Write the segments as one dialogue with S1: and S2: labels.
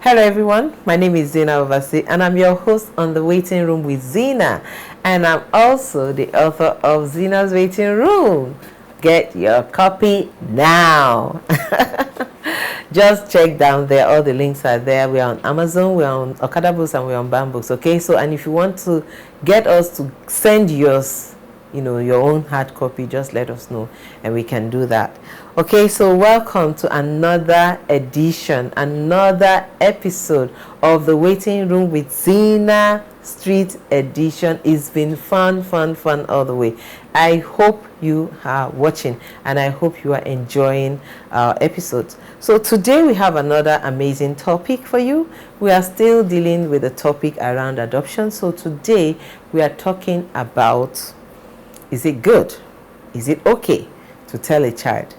S1: Hello everyone, my name is Zyna Oversee and I'm your host on The Waiting Room with Zyna, and I'm also the author of Zyna's Waiting Room. Get your copy now. Just check down there, all the links are there. We're on Amazon, we're on Okada Books, and we're on Bambooks. Okay, so and if you want to get us to send yours, your own hard copy, just let us know and we can do that. Okay, so welcome to another edition, another episode of The Waiting Room with Zyna Street Edition. It's been fun all the way. I hope you are watching and I hope you are enjoying our episodes. So today we have another amazing topic for you. We are still dealing with the topic around adoption. So today we are talking about, is it good? Is it okay to tell a child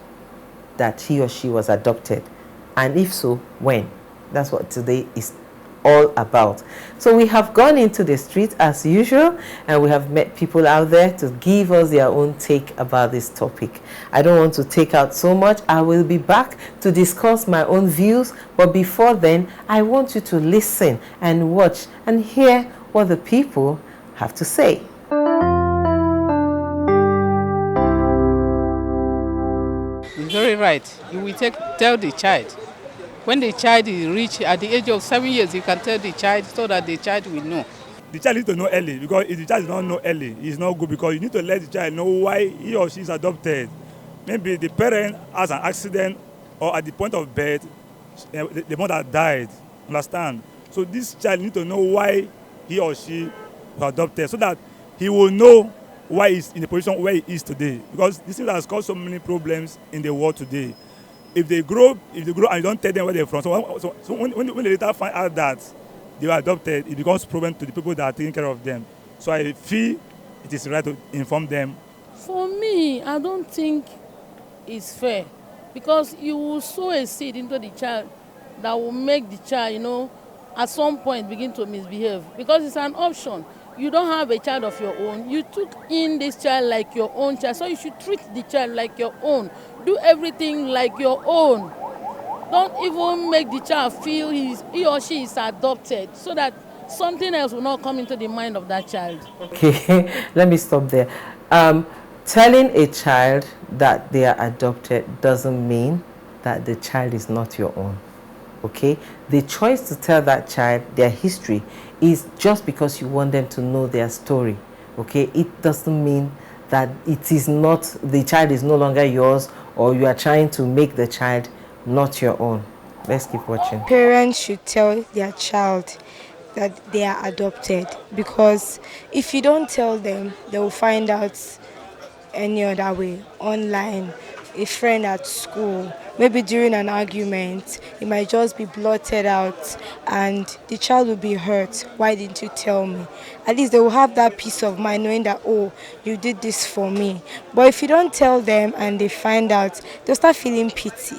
S1: that he or she was adopted? And if so, when? That's what today is all about. So we have gone into the street as usual and we have met people out there to give us their own take about this topic. I don't want to take out so much. I will be back to discuss my own views, but before then I want you to listen and watch and hear what the people have to say.
S2: Very right. You will tell the child. When the child is reached at the age of 7 years, you can tell the child so that the child will know.
S3: The child needs to know early, because if the child does not know early, it's not good, because you need to let the child know why he or she is adopted. Maybe the parent has an accident or at the point of birth, the mother died. Understand? So this child needs to know why he or she was adopted, so that he will know why he's in the position where he is today, because this thing has caused so many problems in the world today. If they grow and you don't tell them where they're from, so when they later find out that they were adopted, it becomes a problem to the people that are taking care of them. So I feel it is right to inform them.
S4: For me, I don't think it's fair, because you will sow a seed into the child that will make the child, at some point begin to misbehave, because it's an option. You don't have a child of your own. You took in this child like your own child. So you should treat the child like your own. Do everything like your own. Don't even make the child feel he or she is adopted, so that something else will not come into the mind of that child.
S1: Okay, let me stop there. Telling a child that they are adopted doesn't mean that the child is not your own. Okay, the choice to tell that child their history is just because you want them to know their story. Okay, it doesn't mean that it is not, the child is no longer yours, or you are trying to make the child not your own. Let's keep watching.
S5: Parents should tell their child that they are adopted, because if you don't tell them, they will find out any other way, online, a friend at school, maybe during an argument. It might just be blotted out and the child will be hurt. Why didn't you tell me? At least they will have that peace of mind knowing that, oh, you did this for me. But if you don't tell them and they find out, they'll start feeling pity.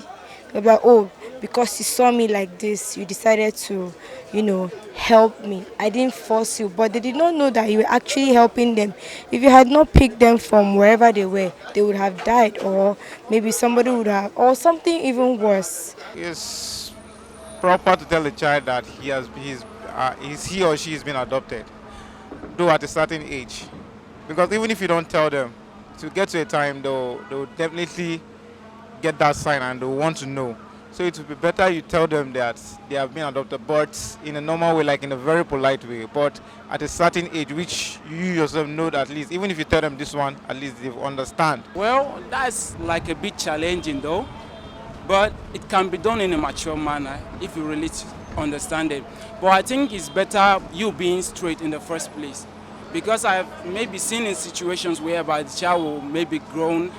S5: They'll be like, oh, because you saw me like this, you decided to, help me. I didn't force you, but they did not know that you were actually helping them. If you had not picked them from wherever they were, they would have died, or maybe somebody would have, or something even worse.
S6: It's proper to tell the child that he or she has been adopted, though at a certain age. Because even if you don't tell them, to get to a time, they'll definitely get that sign and they'll want to know. So it would be better you tell them that they have been adopted, but in a normal way, like in a very polite way, but at a certain age, which you yourself know that at least, even if you tell them this one, at least they understand.
S2: Well, that's like a bit challenging though, but it can be done in a mature manner if you really understand it. But I think it's better you being straight in the first place, because I've maybe seen in situations whereby the child will maybe grown,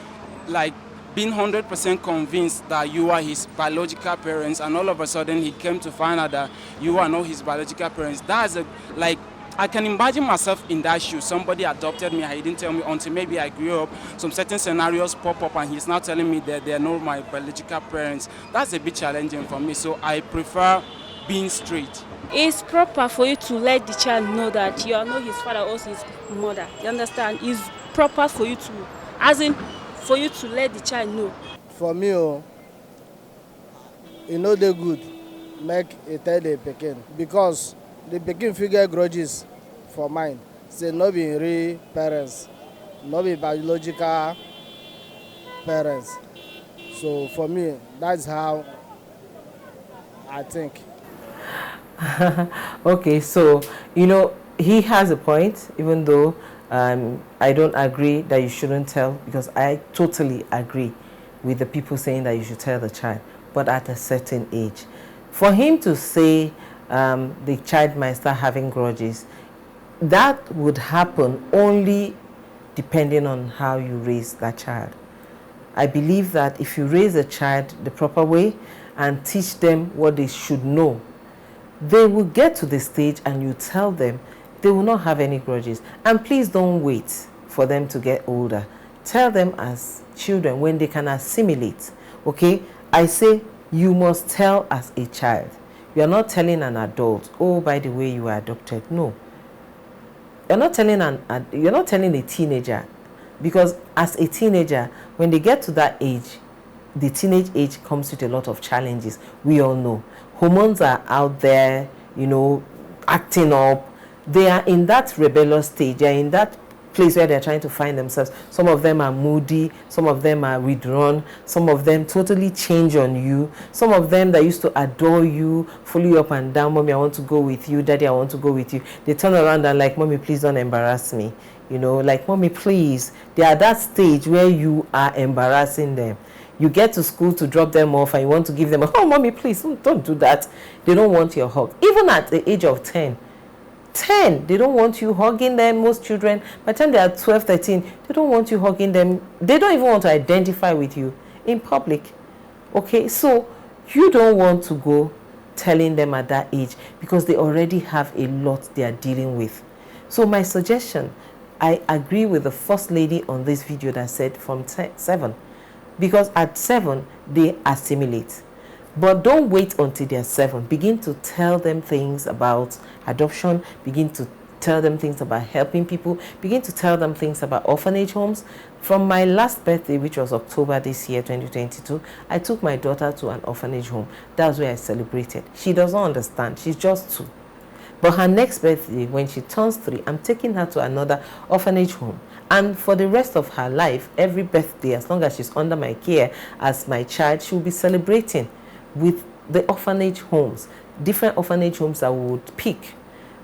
S2: like being 100% convinced that you are his biological parents, and all of a sudden he came to find out that you are not his biological parents. I can imagine myself in that shoe. Somebody adopted me, he didn't tell me until maybe I grew up. Some certain scenarios pop up and he's now telling me that they are not my biological parents. That's a bit challenging for me, so I prefer being straight.
S7: It's proper for you to let the child know that you are not his father or his mother. You understand? It's proper for you to, for you to let the child know.
S8: For me, they're good make e tell the pikin, because the pikin fit get grudges for mind, say no be real parents, no be biological parents. So for me, that's how I think.
S1: Okay, so he has a point, even though I don't agree that you shouldn't tell, because I totally agree with the people saying that you should tell the child, but at a certain age. For him to say the child might start having grudges, that would happen only depending on how you raise that child. I believe that if you raise a child the proper way and teach them what they should know, they will get to the stage and you tell them, they will not have any grudges. And please don't wait for them to get older. Tell them as children when they can assimilate. Okay? I say you must tell as a child. You are not telling an adult, oh, by the way, you are adopted. No. You're not telling a teenager, because as a teenager, when they get to that age, the teenage age comes with a lot of challenges. We all know hormones are out there, acting up. They are in that rebellious stage. They are in that place where they're trying to find themselves. Some of them are moody, some of them are withdrawn, some of them totally change on you. Some of them that used to adore you, follow you up and down, mommy, I want to go with you, daddy, I want to go with you. They turn around and like, mommy, please don't embarrass me. Like, mommy, please. They are at that stage where you are embarrassing them. You get to school to drop them off and you want to give them oh, mommy, please, don't do that. They don't want your hug. Even at the age of 10, they don't want you hugging them. Most children, by the time they are 12, 13, they don't want you hugging them. They don't even want to identify with you in public. Okay, so you don't want to go telling them at that age, because they already have a lot they are dealing with. So my suggestion, I agree with the first lady on this video that said from 7, because at 7 they assimilate. But don't wait until they're 7. Begin to tell them things about adoption. Begin to tell them things about helping people. Begin to tell them things about orphanage homes. From my last birthday, which was October this year, 2022, I took my daughter to an orphanage home. That's where I celebrated. She doesn't understand. She's just 2. But her next birthday, when she turns 3, I'm taking her to another orphanage home. And for the rest of her life, every birthday, as long as she's under my care as my child, she'll be celebrating with the orphanage homes, different orphanage homes that we would pick.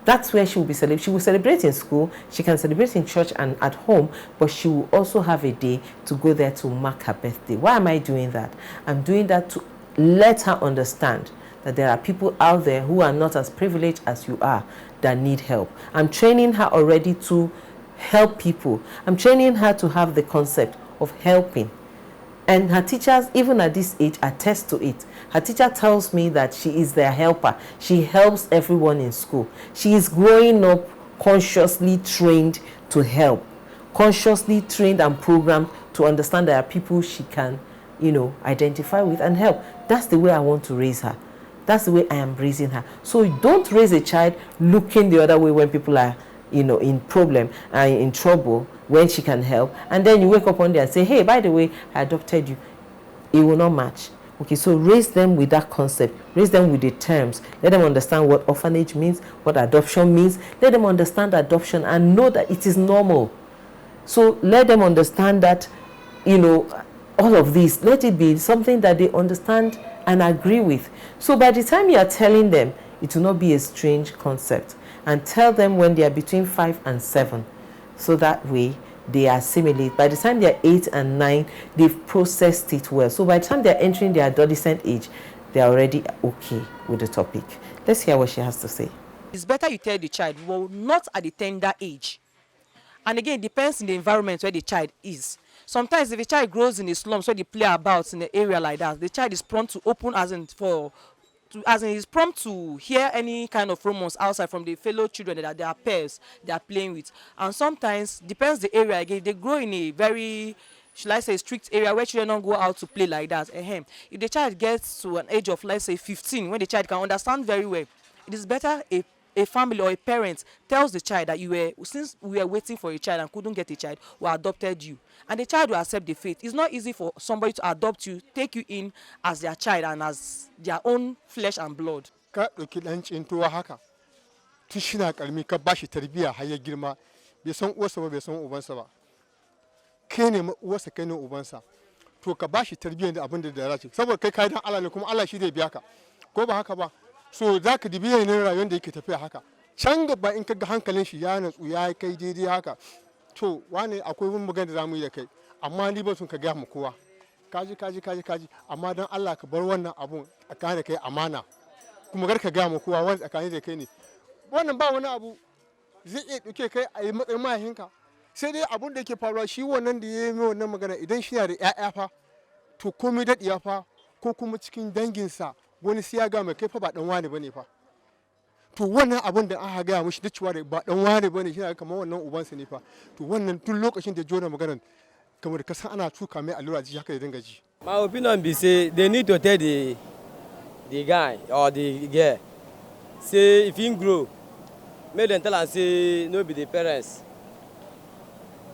S1: That's where she will be celebrating. She will celebrate in school, she can celebrate in church and at home, but she will also have a day to go there to mark her birthday. Why am I doing that? I'm doing that to let her understand that there are people out there who are not as privileged as you are that need help. I'm training her already to help people. I'm training her to have the concept of helping. And her teachers, even at this age, attest to it. Her teacher tells me that she is their helper. She helps everyone in school. She is growing up consciously trained to help, consciously trained and programmed to understand there are people she can, identify with and help. That's the way I want to raise her. That's the way I am raising her. So don't raise a child looking the other way when people are, in problem and in trouble, when she can help, and then you wake up one day and say, hey, by the way, I adopted you. It will not match. Okay, so raise them with that concept. Raise them with the terms. Let them understand what orphanage means, what adoption means. Let them understand adoption and know that it is normal. So let them understand that, all of this, let it be something that they understand and agree with. So by the time you are telling them, it will not be a strange concept. And tell them when they are between 5 and 7. So that way they assimilate. By the time they are 8 and 9, they've processed it well. So by the time they're entering their adolescent age, they're already okay with the topic. Let's hear what she has to say.
S9: It's better you tell the child, well, not at the tender age. And again, it depends in the environment where the child is. Sometimes if a child grows in a slum, so they play about in an area like that, the child is prompt to open is prompt to hear any kind of rumors outside from the fellow children that they are peers they are playing with. And sometimes, depends the area again, they grow in a very, should I say, strict area where children don't go out to play like that. If the child gets to an age of, let's say, 15, when the child can understand very well, it is better a a family or a parent tells the child that since we were waiting for a child and couldn't get a child, we adopted you, and the child will accept the fate. It's not easy for somebody to adopt you, take you in as their child and as their own flesh and blood.
S10: Ka ɗauki ɗan cintuwa haka tun shi na ƙarami ka ba shi tarbiyya har ya girma bai san uwarsa ba bai san ubansa ba, kai ne uwarsa kai ne ubansa, to ka ba shi tarbiyyar da abin da ya dace saboda kai kayan Allah ne kuma Allah shi zai biya ka, ko ba haka ba? So za ka dibi yanayin rayuwar da yake tafiya haka can gaba in ka ga hankalin shi ya natsu ya kai daidai haka, to wane akwai wani magana da za mu yi da kai amma ni ba sun ka gaya mu kowa kaji amma don Allah ka bar wannan abun tsakanin da kai amana kuma gar ka gaya mu kowa wani tsakanin da kai ne, wannan ba wani abu zai iya ɗauke kai a yi matsayin mahaifinka, sai dai abun da yake faruwa shi wannan da ya yi wannan magana idan shi na da 'ya'ya fa to komai daɗiya fa ko kuma cikin danginsa wani sai ya ga mai kai fa ba dan wani bane fa, to wannan abun da aka gaya mishi da cewa ba dan wani bane shi ne kamar wannan ubansa ne fa, to wannan tun lokacin da jona maganar kamar da kasan ana tuka mai allura ji haka da dinga ji.
S11: My opinion be say they need to tell the guy or the girl say if he grow make dem tell am say no be the parents,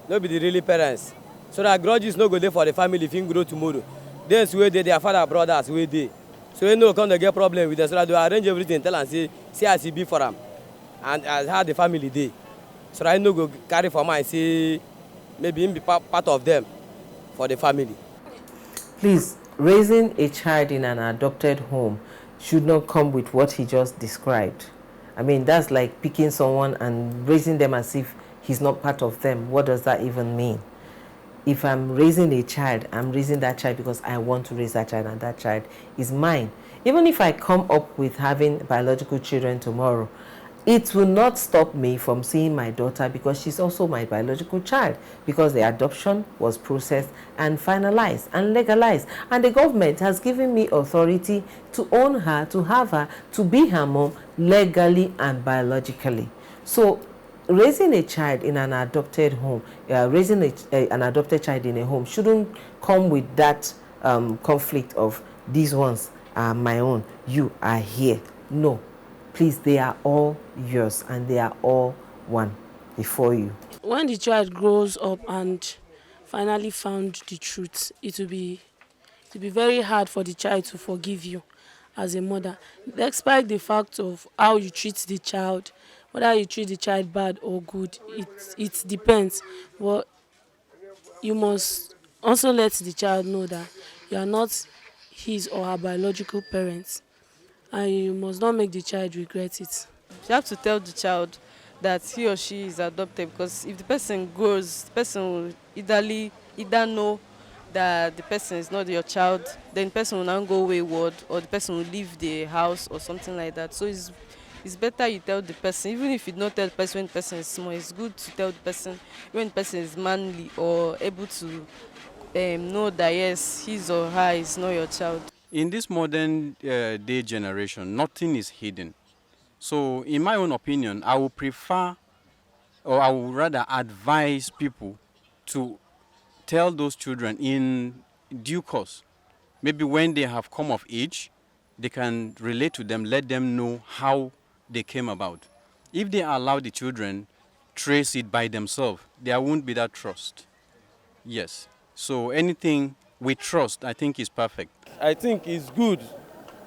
S11: no be the really parents, so that grudges no go dey for the family if he grow tomorrow. Those wey dey their father brothers wey dey, so he no come to get problem with them, so that they arrange everything tell am say see as e be for am and as how the family dey, so that he no go carry for mind say maybe him be part of them for the family.
S1: Please, raising a child in an adopted home should not come with what he just described. I mean, that's like picking someone and raising them as if he's not part of them. What does that even mean? If I'm raising a child, I'm raising that child because I want to raise that child and that child is mine. Even if I come up with having biological children tomorrow, it will not stop me from seeing my daughter because she's also my biological child, because the adoption was processed and finalized and legalized, and the government has given me authority to own her, to have her, to be her mom legally and biologically. So raising a child in an adopted home, raising an adopted child in a home shouldn't come with that conflict of these ones are my own, you are here. No. Please, they are all yours and they are all one before you.
S12: When the child grows up and finally found the truth, it will be very hard for the child to forgive you as a mother, despite the fact of how you treat the child, whether you treat the child bad or good, it depends. But you must also let the child know that you are not his or her biological parents, and you must not make the child regret it.
S13: You have to tell the child that he or she is adopted, because if the person grows, the person will either know that the person is not your child, then the person will now go wayward, or the person will leave the house or something like that. So it's better you tell the person, even if you don't tell the person when the person is small. It's good to tell the person when the person is manly or able to know that yes, his or her is not your child.
S14: In this modern day generation, nothing is hidden. So in my own opinion, I would prefer, or I would rather advise people to tell those children in due course. Maybe when they have come of age, they can relate to them, let them know how they came about. If they allow the children trace it by themselves, there won't be that trust. Yes. So anything we trust, I think, is perfect.
S11: I think it's good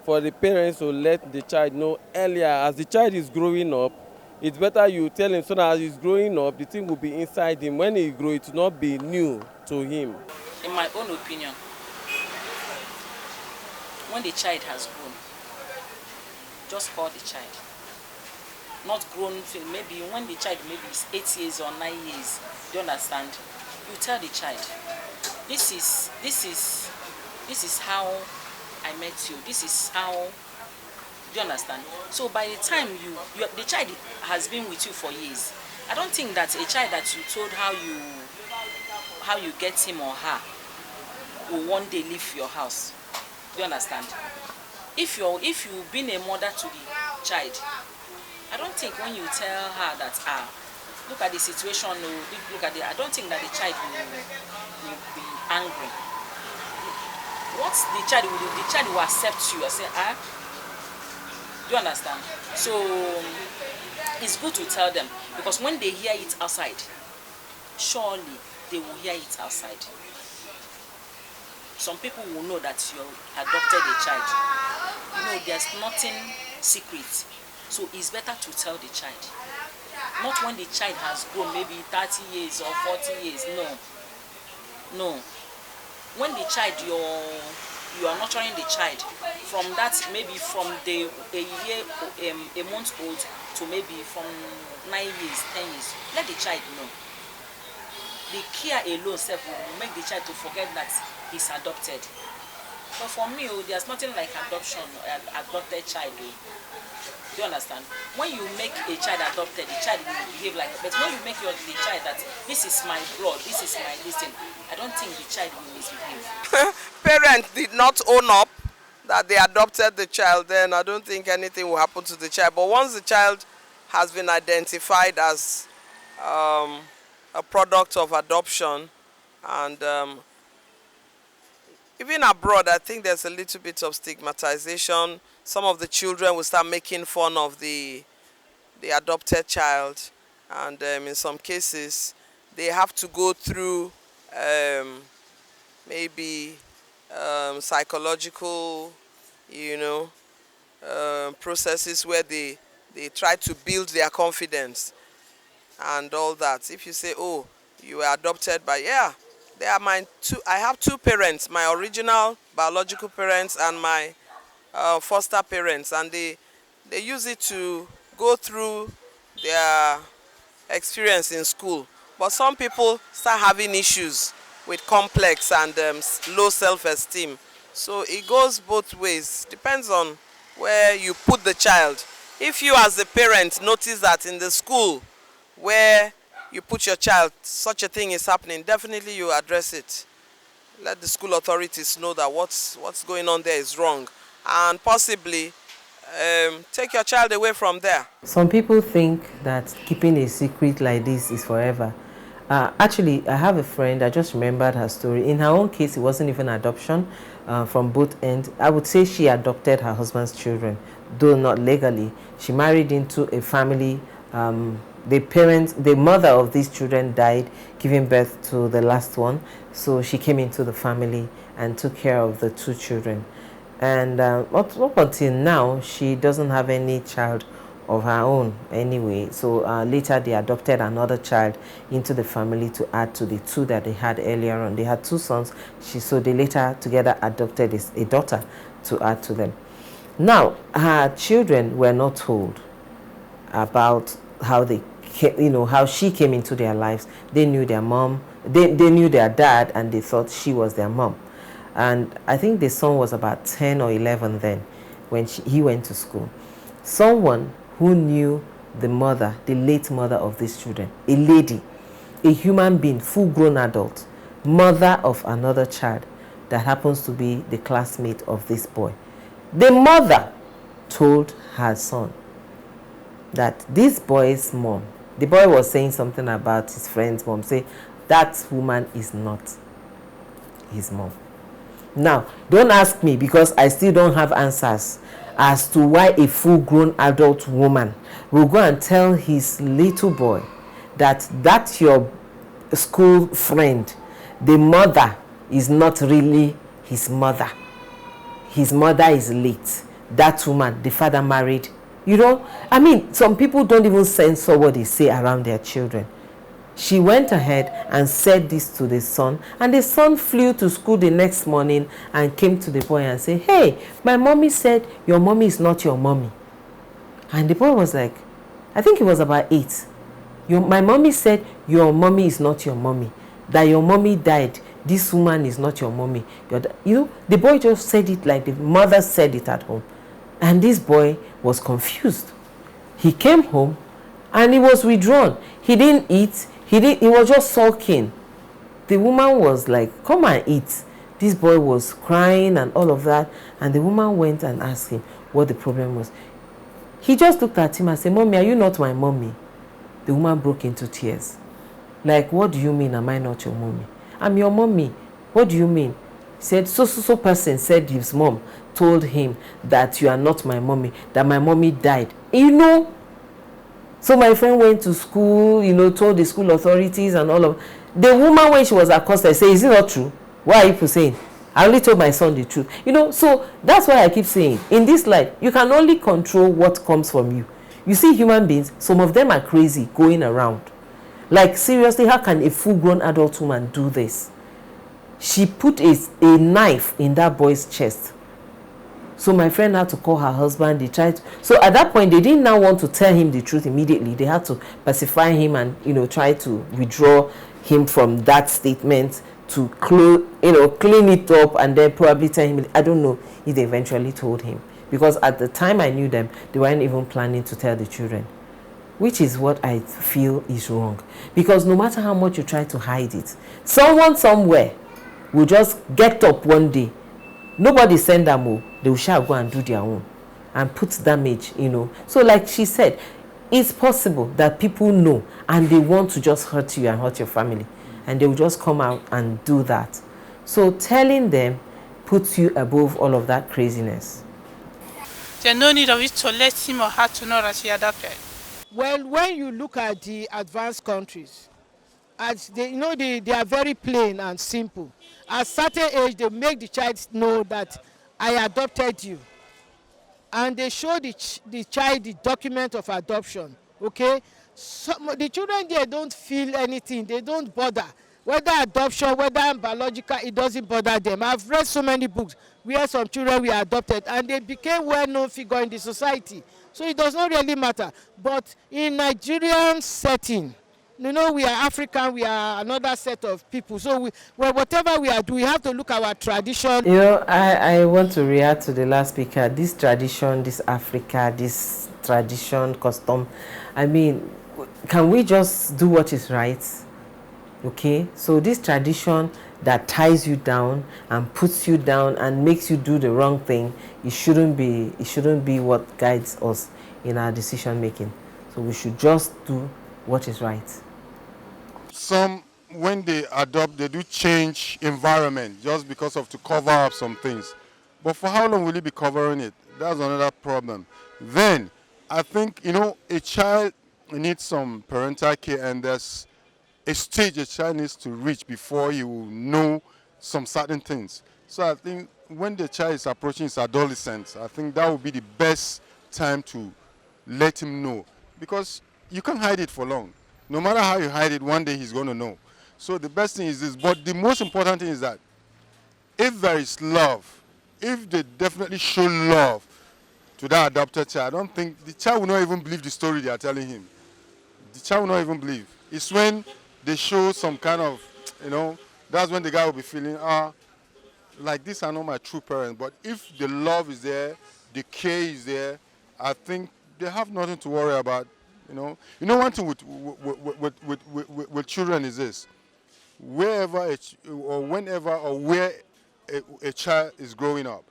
S11: for the parents to let the child know earlier. As the child is growing up, it's better you tell him, so that as he's growing up, the thing will be inside him. When he grows, it will not be new to him.
S15: In my own opinion, when the child has grown, just call the child. Not grown, maybe when the child maybe is 8 years or 9 years, do you understand? You tell the child, this is how I met you. This is how, do you understand? So by the time the child has been with you for years, I don't think that a child that you told how you get him or her will one day leave your house. Do you understand? If you've been a mother to the child, I don't think when you tell her that look at the situation, look at I don't think that the child will be angry. What the child will do, the child will accept you and say, do Do you understand? So it's good to tell them, because when they hear it outside, surely they will hear it outside. Some people will know that you adopted a child. You know, there's nothing secret. So it's better to tell the child. Not when the child has grown, maybe 30 years or 40 years. No. No. When the child, you are nurturing the child, from that, maybe from a year, a month old, to maybe from 9 years, 10 years, let the child know. The care alone self will make the child to forget that he's adopted. But for me, there's nothing like adoption, adopted child. Do you understand? When you make a child adopted, the child will behave like that. But when you make the child that this is my blood, this is my destiny, I don't think the child will misbehave.
S16: Parents did not own up that they adopted the child, then I don't think anything will happen to the child. But once the child has been identified as a product of adoption, and even abroad, I think there's a little bit of stigmatization. Some of the children will start making fun of the adopted child, and in some cases they have to go through maybe psychological, processes where they try to build their confidence and all that. If you say, oh, you were adopted by, yeah, they are I have two parents, my original biological parents and my foster parents, and they use it to go through their experience in school. But some people start having issues with complex and low self-esteem. So it goes both ways. Depends on where you put the child. If you as a parent notice that in the school where you put your child, such a thing is happening, definitely you address it. Let the school authorities know that what's going on there is wrong, and possibly take your child away from there.
S1: Some people think that keeping a secret like this is forever. Actually, I have a friend, I just remembered her story. In her own case, it wasn't even adoption from both ends. I would say she adopted her husband's children, though not legally. She married into a family. The mother of these children died giving birth to the last one. So she came into the family and took care of the two children. And up until now, she doesn't have any child of her own anyway. So later they adopted another child into the family to add to the two that they had earlier on. They had two sons, so they later together adopted a daughter to add to them. Now, her children were not told about how how she came into their lives. They knew their mom, they knew their dad, and they thought she was their mom. And I think the son was about 10 or 11 then when he went to school. Someone who knew the mother, the late mother of these children, a lady, a human being, full-grown adult, mother of another child that happens to be the classmate of this boy. The mother told her son that this boy's mom, the boy was saying something about his friend's mom, say that woman is not his mom. Now, don't ask me, because I still don't have answers as to why a full-grown adult woman will go and tell his little boy that that's your school friend, the mother is not really his mother. His mother is late. That woman, the father married. I mean, some people don't even censor what they say around their children. She went ahead and said this to the son, and the son flew to school the next morning and came to the boy and said, hey, my mommy said your mommy is not your mommy. And the boy was like, I think he was about 8. My mommy said your mommy is not your mommy, that your mommy died. This woman is not your mommy. The boy just said it like the mother said it at home. And this boy was confused. He came home and he was withdrawn. He didn't eat. He was just sulking. The woman was like, come and eat. This boy was crying and all of that. And the woman went and asked him what the problem was. He just looked at him and said, Mommy, are you not my mommy? The woman broke into tears. Like, what do you mean, am I not your mommy? I'm your mommy. What do you mean? Said so person said his mom told him that you are not my mommy, that my mommy died. So my friend went to school, told the school authorities and all of. The woman, when she was accosted, said, is it not true? Why are you saying? I only told my son the truth. So that's why I keep saying, in this life, you can only control what comes from you. You see human beings, some of them are crazy going around. Like, seriously, how can a full-grown adult woman do this? She put a knife in that boy's chest. So my friend had to call her husband. They tried so at that point, they didn't now want to tell him the truth immediately. They had to pacify him and, try to withdraw him from that statement to clean it up, and then probably tell him. I don't know if they eventually told him, because at the time I knew them, they weren't even planning to tell the children, which is what I feel is wrong. Because no matter how much you try to hide it, someone somewhere will just get up one day. Nobody send them all. They will shall go and do their own and put damage, So like she said, it's possible that people know and they want to just hurt you and hurt your family, and they will just come out and do that. So telling them puts you above all of that craziness.
S17: There's no need of it to let him or her to know that she adopted.
S18: Well, when you look at the advanced countries, as they they are very plain and simple. At certain age, they make the child know that I adopted you, and they show the child the document of adoption. Okay, the children there don't feel anything. They don't bother whether adoption, whether biological. It doesn't bother them. I've read so many books where some children were adopted and they became well-known figure in the society. So it does not really matter. But in Nigerian setting, we are African, we are another set of people. So whatever we are doing, we have to look at our tradition.
S1: I want to react to the last speaker. This tradition, this Africa, this tradition, custom. I mean, can we just do what is right? Okay, so this tradition that ties you down and puts you down and makes you do the wrong thing, it shouldn't be what guides us in our decision making. So we should just do what is right.
S10: Some, when they adopt, they do change environment just because of to cover up some things. But for how long will you be covering it? That's another problem. Then I think, a child needs some parental care, and there's a stage a child needs to reach before he will know some certain things. So I think when the child is approaching his adolescence, I think that would be the best time to let him know, because you can't hide it for long. No matter how you hide it, one day he's going to know. So the best thing is this. But the most important thing is that if there is love, if they definitely show love to that adopted child, I don't think the child will not even believe the story they are telling him. The child will not even believe. It's when they show some kind of, that's when the guy will be feeling, like this are not my true parents. But if the love is there, the care is there, I think they have nothing to worry about. One thing with children is this: wherever whenever or where a child is growing up,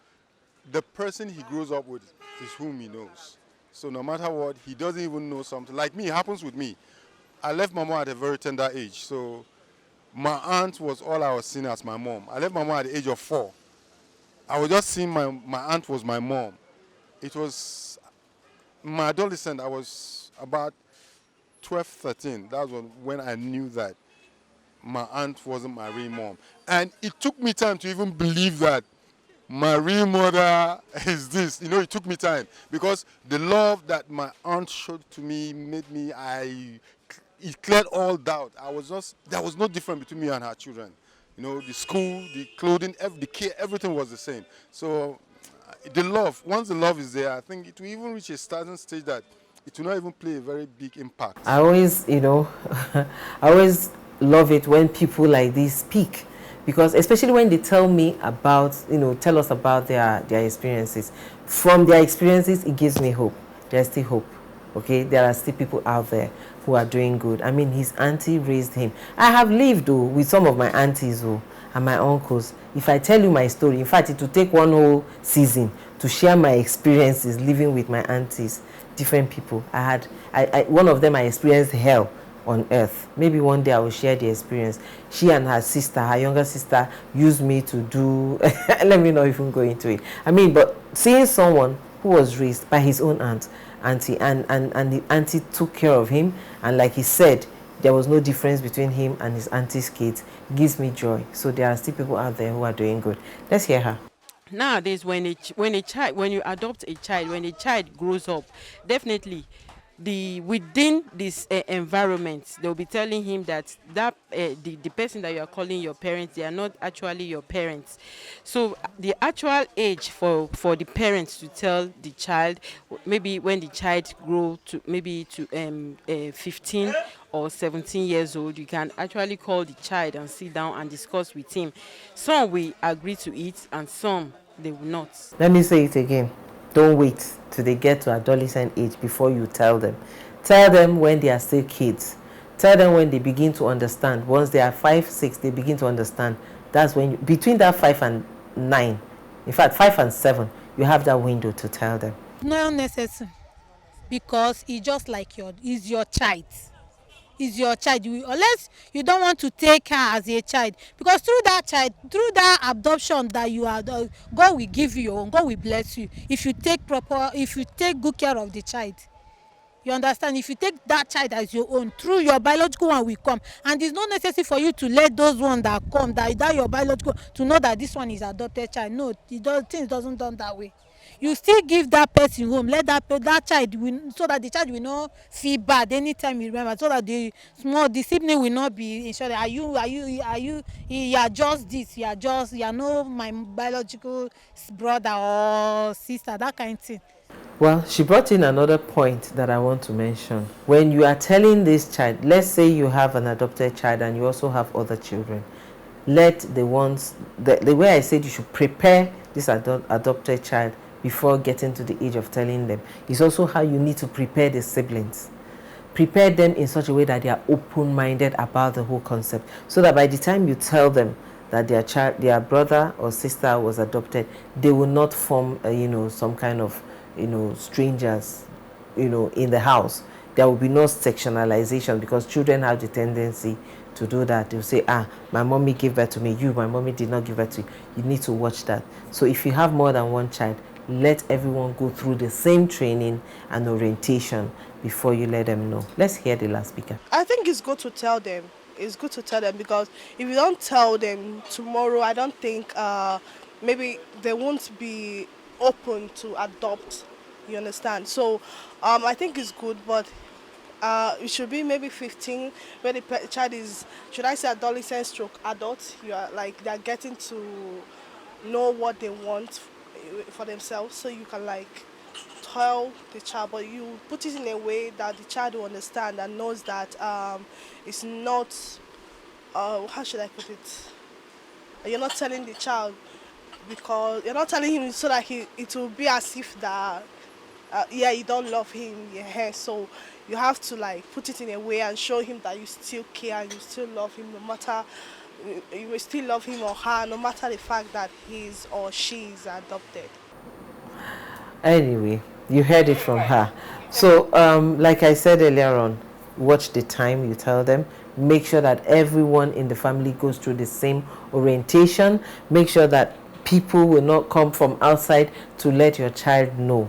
S10: the person he grows up with is whom he knows. So no matter what, he doesn't even know something. Like me, it happens with me. I left my mom at a very tender age. So my aunt was all I was seeing as my mom. I left my mom at the age of 4. I was just seeing my aunt was my mom. It was my adolescent. I was about 12, 13. That was when I knew that my aunt wasn't my real mom. And it took me time to even believe that my real mother is this. It took me time, because the love that my aunt showed to me made me, it cleared all doubt. There was no difference between me and her children. The school, the clothing, the care, everything was the same. So the love, once the love is there, I think it will even reach a certain stage that it will not even play a very big impact.
S1: I always, I always love it when people like this speak, because especially when they tell me about, tell us about their experiences. From their experiences, it gives me hope. There's still hope. Okay, there are still people out there who are doing good. I mean, his auntie raised him. I have lived with some of my aunties and my uncles. If I tell you my story, in fact, it will take one whole season to share my experiences living with my aunties, different people. One of them I experienced hell on earth. Maybe one day I will share the experience. She and her sister, her younger sister, used me to do let me not even go into it. I mean, but seeing someone who was raised by his own auntie, and the auntie took care of him, and like he said, there was no difference between him and his auntie's kids, gives me joy. So there are still people out there who are doing good. Let's hear her.
S19: Nowadays, when you adopt a child, when a child grows up, definitely within this environment, they'll be telling him that the person that you are calling your parents, they are not actually your parents. So the actual age for the parents to tell the child, maybe when the child grow to maybe to 15 or 17 years old, you can actually call the child and sit down and discuss with him. Some will agree to it and some they will not.
S1: Let me say it again. Don't wait till they get to adolescent age before you tell them. Tell them when they are still kids. Tell them when they begin to understand. Once they are 5, 6, they begin to understand. That's when, between that 5 and 9, in fact 5 and 7, you have that window to tell them.
S20: Not necessary, because it's just like it's your child. Is your child, unless you don't want to take her as a child, because through that adoption that you are, God will give you your own, God will bless you if you take good care of the child. You understand? If you take that child as your own, through your biological one will come, and it's not necessary for you to let those ones that come, that your biological, to know that this one is adopted child. No, things doesn't done that way. You still give that person home, let that child so that the child will not feel bad anytime you remember, so that the discipline will not be ensured. You are just this, you are no my biological brother or sister, that kind of thing.
S1: Well, she brought in another point that I want to mention. When you are telling this child, let's say you have an adopted child and you also have other children, let the way I said you should prepare this adopted child before getting to the age of telling them, is also how you need to prepare the siblings. Prepare them in such a way that they are open-minded about the whole concept, so that by the time you tell them that their brother or sister was adopted, they will not form some kind of strangers in the house. There will be no sectionalization, because children have the tendency to do that. They'll say, my mommy gave birth to me, my mommy did not give birth to you. You need to watch that. So if you have more than one child, let everyone go through the same training and orientation before you let them know. Let's hear the last speaker.
S21: I think it's good to tell them. It's good to tell them, because if you don't tell them tomorrow, I don't think maybe they won't be open to adopt. You understand? So I think it's good, but it should be maybe 15 when the child is, should I say, adolescent stroke adult. You are like, they're getting to know what they want for themselves, so you can like tell the child, but you put it in a way that the child will understand and knows that it's not how should I put it, you're not telling the child because you're not telling him so that it will be as if that you don't love him, so you have to like put it in a way and show him that you still care and you still love him, no matter, you will still love him or her, no matter the fact that he's or she is adopted.
S1: Anyway, you heard it from her. So like I said earlier on, watch the time you tell them. Make sure that everyone in the family goes through the same orientation. Make sure that people will not come from outside to let your child know.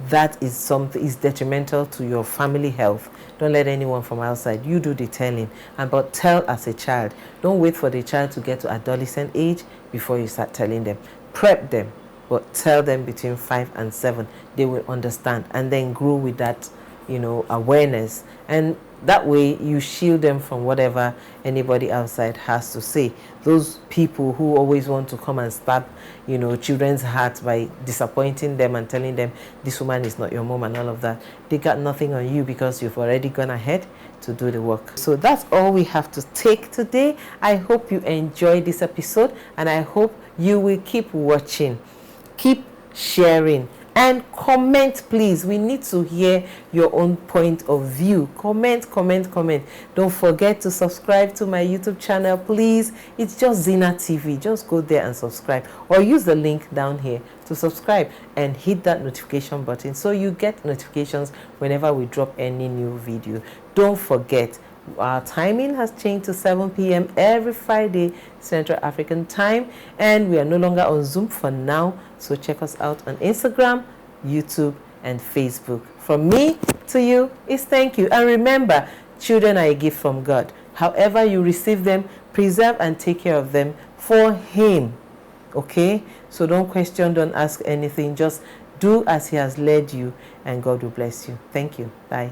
S1: That is something is detrimental to your family health. Don't let anyone from outside. You do the telling, but tell as a child. Don't wait for the child to get to adolescent age before you start telling them. Prep them, but tell them between 5 and 7. They will understand and then grow with that, awareness. And that way you shield them from whatever anybody outside has to say. Those people who always want to come and stab, children's hearts by disappointing them and telling them this woman is not your mom and all of that, they got nothing on you because you've already gone ahead to do the work. So that's all we have to take today. I hope you enjoyed this episode, and I hope you will keep watching, keep sharing, and comment, please. We need to hear your own point of view. Comment. Don't forget to subscribe to my YouTube channel, please. It's just Zyna TV. Just go there and subscribe, or use the link down here to subscribe and hit that notification button so you get notifications whenever we drop any new video. Don't forget, Our timing has changed to 7 p.m. every Friday Central African Time, and we are no longer on Zoom for now, so check us out on Instagram, YouTube, and Facebook. From me to you is thank you. And remember, children are a gift from God. However you receive them, preserve and take care of them for Him. Okay? So don't question, don't ask anything. Just do as He has led you, and God will bless you. Thank you. Bye.